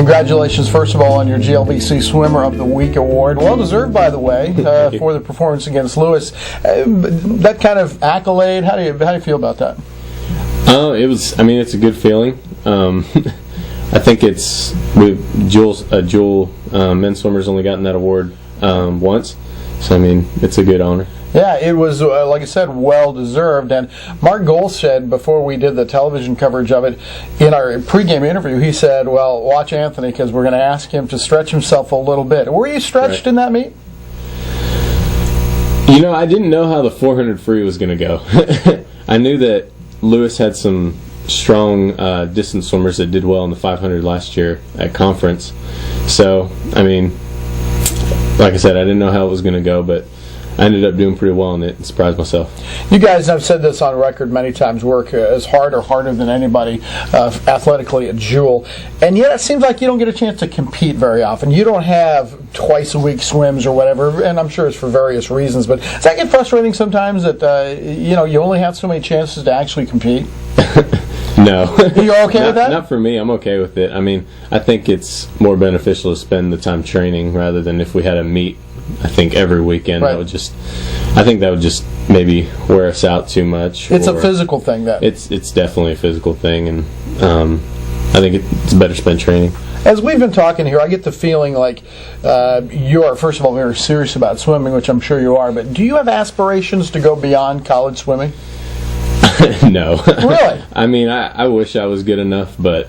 Congratulations, first of all, on your GLVC Swimmer of the Week award. Well deserved, by the way, for the performance against Lewis. That kind of accolade, how do you feel about that? It's a good feeling. I think it's Jewel men's swimmer's only gotten that award once, so it's a good honor. Yeah, it was, like I said, well-deserved. And Mark Gold said, before we did the television coverage of it, in our pregame interview, he said, well, watch Anthony, because we're going to ask him to stretch himself a little bit. Were you stretched in that meet? I didn't know how the 400 free was going to go. I knew that Lewis had some strong distance swimmers that did well in the 500 last year at conference. So, like I said, I didn't know how it was going to go, but I ended up doing pretty well in it and surprised myself. You guys, I've said this on record many times, work as hard or harder than anybody athletically at Jewel, and yet it seems like you don't get a chance to compete very often. You don't have twice-a-week swims or whatever, and I'm sure it's for various reasons, but does that get frustrating sometimes that you only have so many chances to actually compete? No. You're okay with that? Not for me. I'm okay with it. I think it's more beneficial to spend the time training rather than if we had a meet, I think, every weekend. Right. I think that would just maybe wear us out too much. It's a physical thing, then. It's definitely a physical thing, and I think it's better spent training. As we've been talking here, I get the feeling like you are, first of all, very serious about swimming, which I'm sure you are, but do you have aspirations to go beyond college swimming? No. Really? I wish I was good enough, but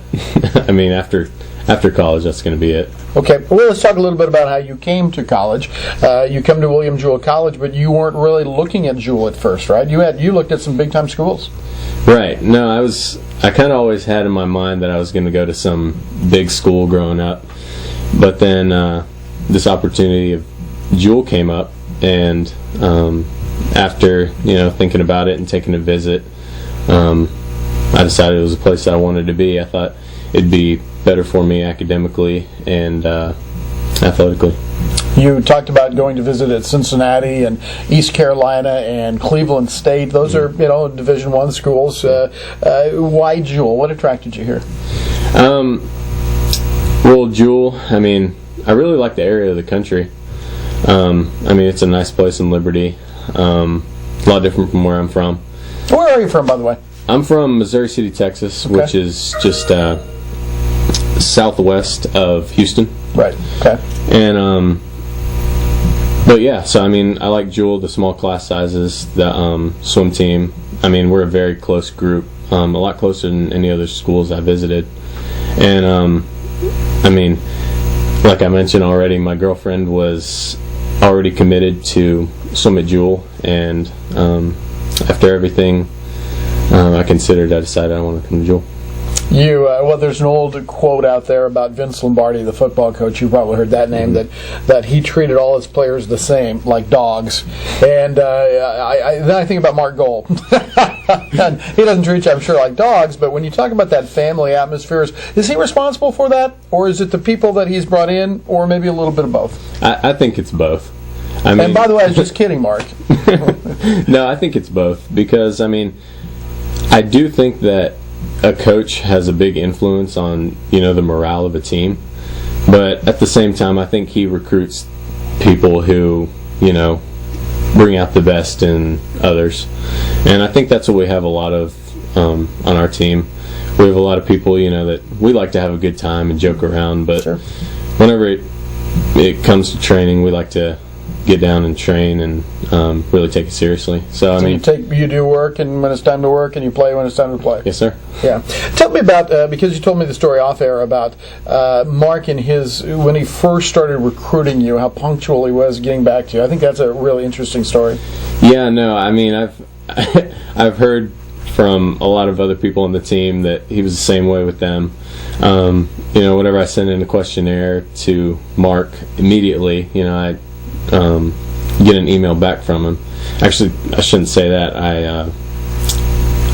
after college, that's going to be it. Okay, well, let's talk a little bit about how you came to college. You come to William Jewell College, but you weren't really looking at Jewell at first, right? You looked at some big-time schools. Right. No, I kind of always had in my mind that I was going to go to some big school growing up, but then this opportunity of Jewell came up, and after thinking about it and taking a visit, I decided it was a place that I wanted to be. I thought it'd be better for me academically and athletically. You talked about going to visit at Cincinnati and East Carolina and Cleveland State. Those are, Division I schools. Why Jewell? What attracted you here? Well, Jewell, I really like the area of the country. It's a nice place in Liberty. A lot different from where I'm from. Where are you from, by the way? I'm from Missouri City, Texas, which is just southwest of Houston. Right. Okay. And but yeah, so I like Jewell, the small class sizes, the swim team. We're a very close group, a lot closer than any other schools I visited. And like I mentioned already, my girlfriend was already committed to swim at Jewell, and after everything I considered, I decided I wanted to come to Jewell. There's an old quote out there about Vince Lombardi, the football coach. You probably heard that name, that he treated all his players the same, like dogs. And then I think about Mark Gold. And he doesn't treat you, I'm sure, like dogs, but when you talk about that family atmosphere, is he responsible for that? Or is it the people that he's brought in, or maybe a little bit of both? I think it's both. And by the way, I was just kidding, Mark. No, I think it's both, because, I do think that a coach has a big influence on, the morale of a team. But at the same time, I think he recruits people who, bring out the best in others. And I think that's what we have a lot of on our team. We have a lot of people, that we like to have a good time and joke around. But sure, whenever it comes to training, we like to get down and train and really take it seriously. So you do work, and when it's time to work, and you play when it's time to play. Yes, sir. Yeah. Tell me about because you told me the story off air about Mark and when he first started recruiting you, how punctual he was getting back to you. I think that's a really interesting story. Yeah. No. I've heard from a lot of other people on the team that he was the same way with them. Whenever I sent in a questionnaire to Mark, immediately, I get an email back from him. Actually, I shouldn't say that.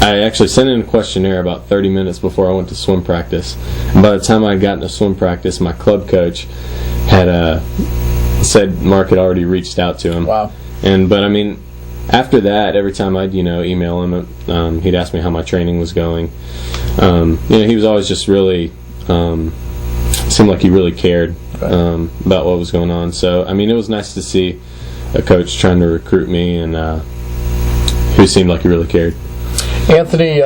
I actually sent in a questionnaire about 30 minutes before I went to swim practice. And by the time I had gotten to swim practice, my club coach had said Mark had already reached out to him. Wow. But after that, every time I'd email him, he'd ask me how my training was going. He was always just really seemed like he really cared Right. about what was going on. So I mean, it was nice to see a coach trying to recruit me and who seemed like he really cared. Anthony,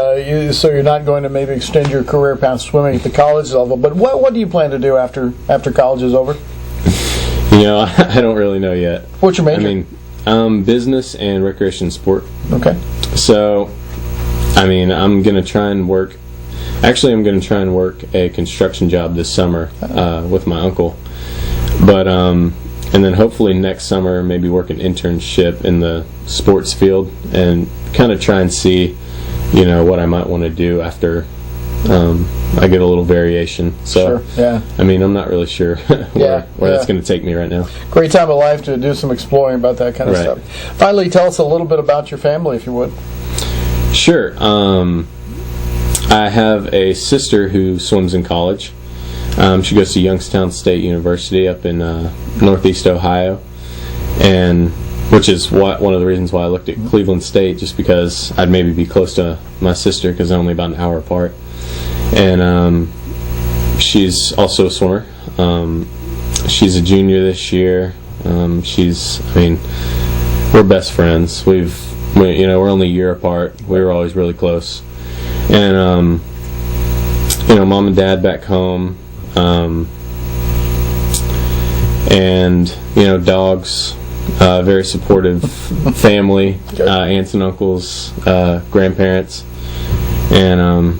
so you're not going to maybe extend your career past swimming at the college level, but what do you plan to do after college is over? You know, I don't really know yet. What's your major? I mean, business and recreation sport. Okay. So, I mean, I'm going to try and work. Actually, I'm going to try and work a construction job this summer with my uncle. But and then hopefully next summer maybe work an internship in the sports field and kind of try and see, you know, what I might want to do after I get a little variation. So, sure. Yeah. I mean, I'm not really sure where that's going to take me right now. Great time of life to do some exploring about that kind of Right. stuff. Finally, tell us a little bit about your family, if you would. Sure. I have a sister who swims in college. She goes to Youngstown State University up in Northeast Ohio, and which is one of the reasons why I looked at Cleveland State, just because I'd maybe be close to my sister because they're only about an hour apart. And she's also a swimmer. She's a junior this year. We're best friends. We're only a year apart. We were always really close. And mom and dad back home. And dogs, very supportive family, aunts and uncles, grandparents, and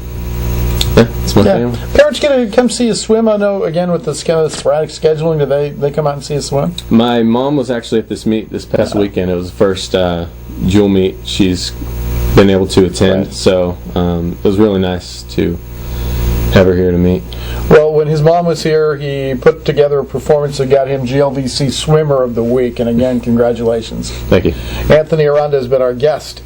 it's my family. Parents get to come see you swim. I know, again, with this kind of sporadic scheduling, do they come out and see you swim? My mom was actually at this meet this past weekend. It was the first jewel meet she's been able to attend, Right. so it was really nice to have her here to meet. Well, when his mom was here, he put together a performance that got him GLVC Swimmer of the Week, and again, congratulations. Thank you. Anthony Aranda has been our guest.